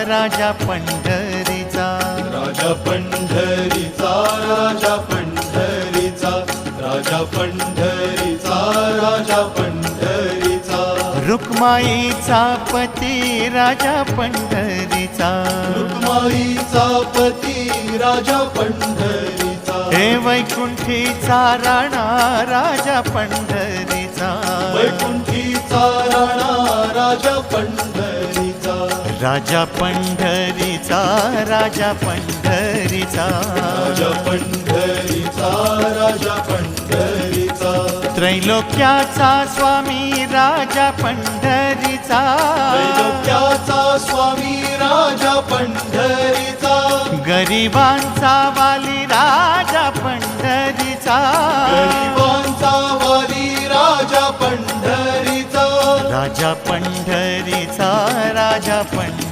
राजा पंढरीचा, राजा पंढरीचा, राजा पंढरीचा, राजा पंढरीचा, राजा पंढरीचा, रुक्माईचा पती राजा पंढरीचा, रुक्माईचा पती राजा पंढरीचा, हे वैकुंठीचा राणा राजा पंढरीचा, वैकुंठीचा राणा राजा पंढरीचा, राजा पंढरीचा, राजा पंढरीचा, राजा पंढरीचा, राजा पंढरीचा, त्रैलोक्याचा स्वामी राजा पंढरीचा, त्रैलोक्याचा स्वामी राजा पंढरीचा, गरिबांचा वाली राजा पंढरीचा, गरिबांचा वाली राजा पंढरीचा, राजा पंढरीचा, राजा पंढरीचा.